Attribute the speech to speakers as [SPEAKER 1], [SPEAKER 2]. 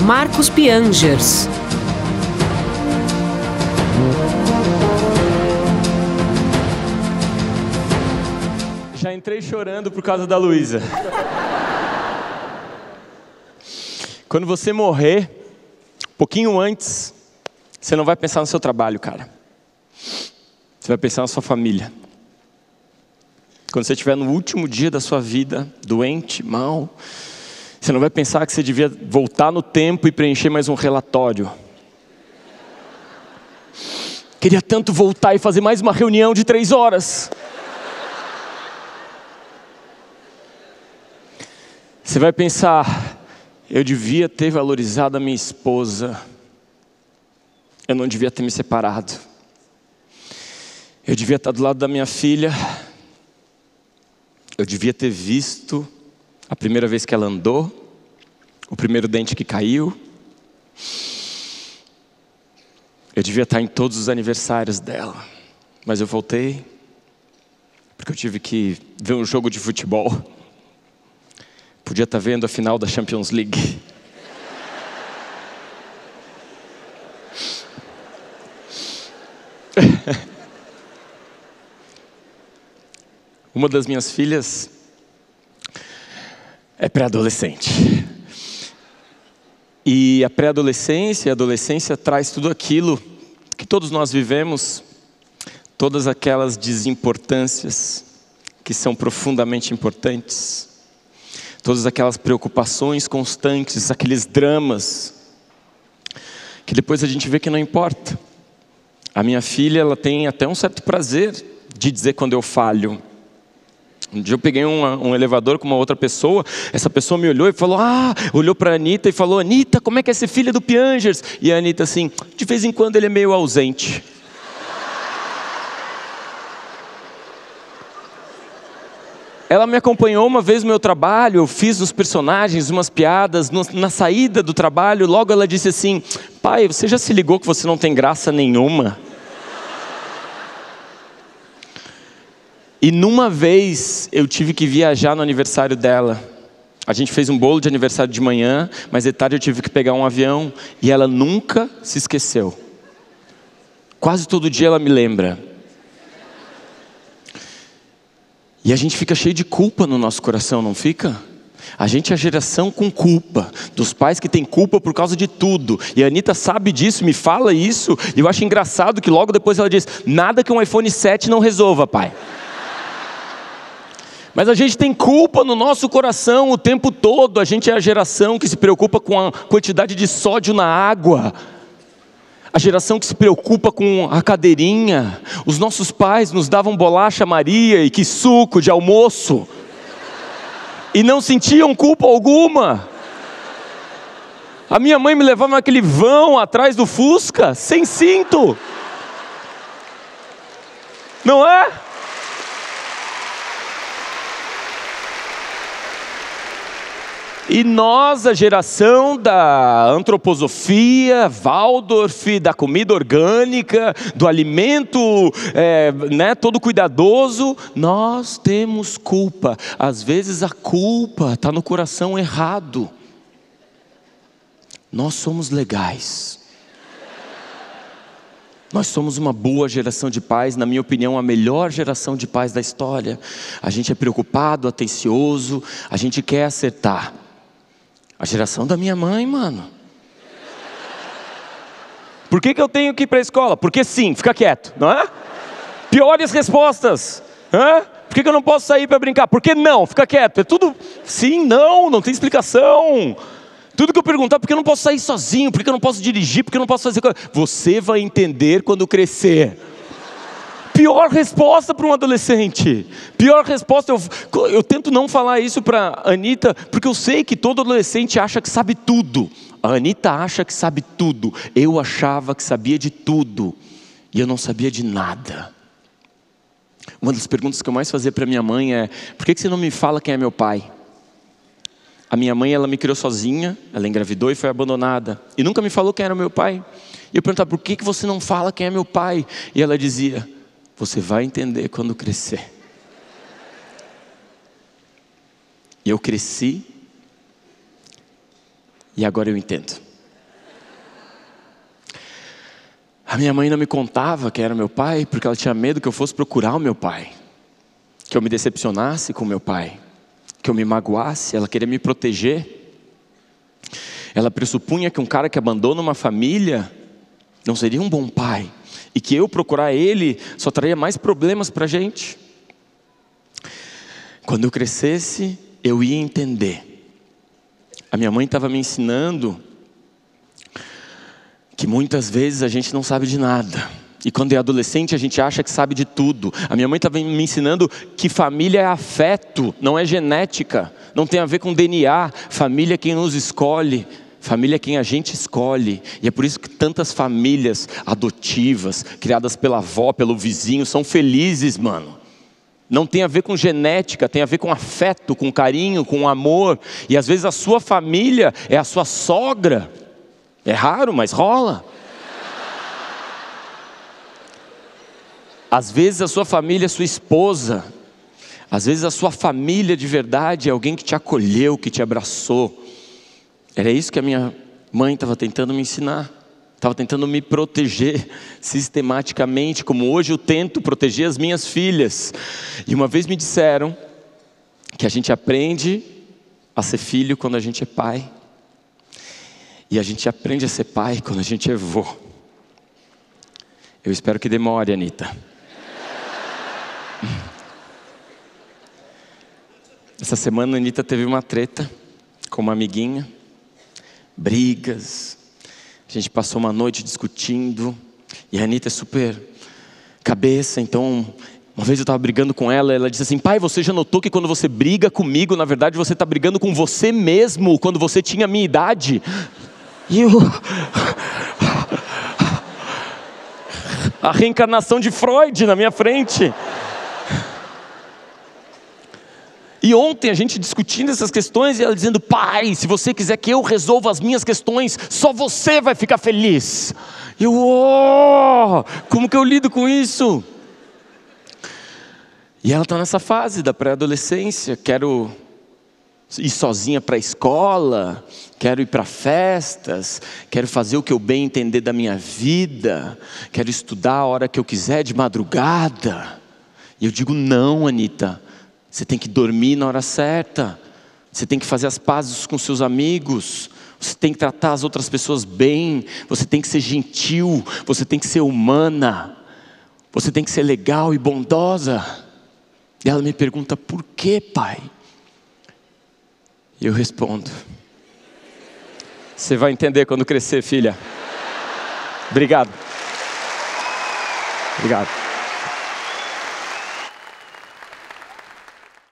[SPEAKER 1] Marcos Piangers.
[SPEAKER 2] Já entrei chorando por causa da Luísa. Quando você morrer, um pouquinho antes, você não vai pensar no seu trabalho, cara. Você vai pensar na sua família. Quando você estiver no último dia da sua vida, doente, mal, você não vai pensar que você devia voltar no tempo e preencher mais um relatório. Queria tanto voltar e fazer mais uma reunião de 3 horas. Você vai pensar, eu devia ter valorizado a minha esposa. Eu não devia ter me separado. Eu devia estar do lado da minha filha. Eu devia ter visto a primeira vez que ela andou, o primeiro dente que caiu. Eu devia estar em todos os aniversários dela. Mas eu voltei, porque eu tive que ver um jogo de futebol. Podia estar vendo a final da Champions League. Uma das minhas filhas é pré-adolescente. E a pré-adolescência e a adolescência traz tudo aquilo que todos nós vivemos, todas aquelas desimportâncias que são profundamente importantes, todas aquelas preocupações constantes, aqueles dramas, que depois a gente vê que não importa. A minha filha, ela tem até um certo prazer de dizer quando eu falho. Um dia eu peguei um elevador com uma outra pessoa, essa pessoa me olhou e falou, olhou para a Anitta e falou, Anitta, como é que é ser filha do Piangers? E a Anitta assim, de vez em quando ele é meio ausente. Ela me acompanhou uma vez no meu trabalho, eu fiz uns personagens, umas piadas, na saída do trabalho, logo ela disse assim, pai, você já se ligou que você não tem graça nenhuma? E numa vez eu tive que viajar no aniversário dela. A gente fez um bolo de aniversário de manhã, mas de tarde eu tive que pegar um avião e ela nunca se esqueceu. Quase todo dia ela me lembra. E a gente fica cheio de culpa no nosso coração, não fica? A gente é a geração com culpa, dos pais que têm culpa por causa de tudo. E a Anitta sabe disso, me fala isso. E eu acho engraçado que logo depois ela diz, nada que um iPhone 7 não resolva, pai. Mas a gente tem culpa no nosso coração o tempo todo. A gente é a geração que se preocupa com a quantidade de sódio na água. A geração que se preocupa com a cadeirinha. Os nossos pais nos davam bolacha Maria e que suco de almoço. E não sentiam culpa alguma. A minha mãe me levava naquele vão atrás do Fusca, sem cinto. Não é? E nós, a geração da antroposofia, Waldorf, da comida orgânica, do alimento todo cuidadoso, nós temos culpa. Às vezes a culpa está no coração errado. Nós somos legais. Nós somos uma boa geração de pais, na minha opinião, a melhor geração de pais da história. A gente é preocupado, atencioso, a gente quer acertar. A geração da minha mãe, mano. Por que eu tenho que ir para a escola? Porque sim, fica quieto, não é? Piores respostas. Por que eu não posso sair para brincar? Por que não? Fica quieto. É tudo sim, não tem explicação. Tudo que eu perguntar, por que eu não posso sair sozinho? Por que eu não posso dirigir? Por que eu não posso fazer coisa? Você vai entender quando crescer. Pior resposta para um adolescente. Pior resposta, eu tento não falar isso para a Anitta, porque eu sei que todo adolescente acha que sabe tudo. A Anitta acha que sabe tudo. Eu achava que sabia de tudo. E eu não sabia de nada. Uma das perguntas que eu mais fazia para minha mãe é, por que você não me fala quem é meu pai? A minha mãe, ela me criou sozinha, ela engravidou e foi abandonada. E nunca me falou quem era meu pai. E eu perguntava, por que você não fala quem é meu pai? E ela dizia, você vai entender quando crescer. E eu cresci, e agora eu entendo. A minha mãe não me contava quem era meu pai, porque ela tinha medo que eu fosse procurar o meu pai, que eu me decepcionasse com meu pai, que eu me magoasse. Ela queria me proteger. Ela pressupunha que um cara que abandona uma família não seria um bom pai, e que eu procurar ele só traria mais problemas para a gente. Quando eu crescesse, eu ia entender. A minha mãe estava me ensinando que muitas vezes a gente não sabe de nada. E quando é adolescente a gente acha que sabe de tudo. A minha mãe estava me ensinando que família é afeto, não é genética. Não tem a ver com DNA. Família é quem nos escolhe. Família é quem a gente escolhe. E é por isso que tantas famílias adotivas, criadas pela avó, pelo vizinho, são felizes, mano. Não tem a ver com genética, tem a ver com afeto, com carinho, com amor. E às vezes a sua família é a sua sogra. É raro, mas rola. Às vezes a sua família é sua esposa. Às vezes a sua família de verdade é alguém que te acolheu, que te abraçou. Era isso que a minha mãe estava tentando me ensinar. Estava tentando me proteger sistematicamente, como hoje eu tento proteger as minhas filhas. E uma vez me disseram que a gente aprende a ser filho quando a gente é pai. E a gente aprende a ser pai quando a gente é vô. Eu espero que demore, Anitta. Essa semana a Anitta teve uma treta com uma amiguinha. Brigas. A gente passou uma noite discutindo. E a Anitta é super cabeça. Então, uma vez eu estava brigando com ela. Ela disse assim: pai, você já notou que quando você briga comigo, na verdade você está brigando com você mesmo, quando você tinha a minha idade? E eu... a reencarnação de Freud na minha frente. E ontem a gente discutindo essas questões e ela dizendo: pai, se você quiser que eu resolva as minhas questões, só você vai ficar feliz. E eu, como que eu lido com isso? E ela está nessa fase da pré-adolescência. Quero ir sozinha para a escola, quero ir para festas, quero fazer o que eu bem entender da minha vida, quero estudar a hora que eu quiser de madrugada. E eu digo: não, Anitta, você tem que dormir na hora certa, você tem que fazer as pazes com seus amigos, você tem que tratar as outras pessoas bem, você tem que ser gentil, você tem que ser humana, você tem que ser legal e bondosa. E ela me pergunta: por que, pai? E eu respondo: você vai entender quando crescer, filha. Obrigado. Obrigado.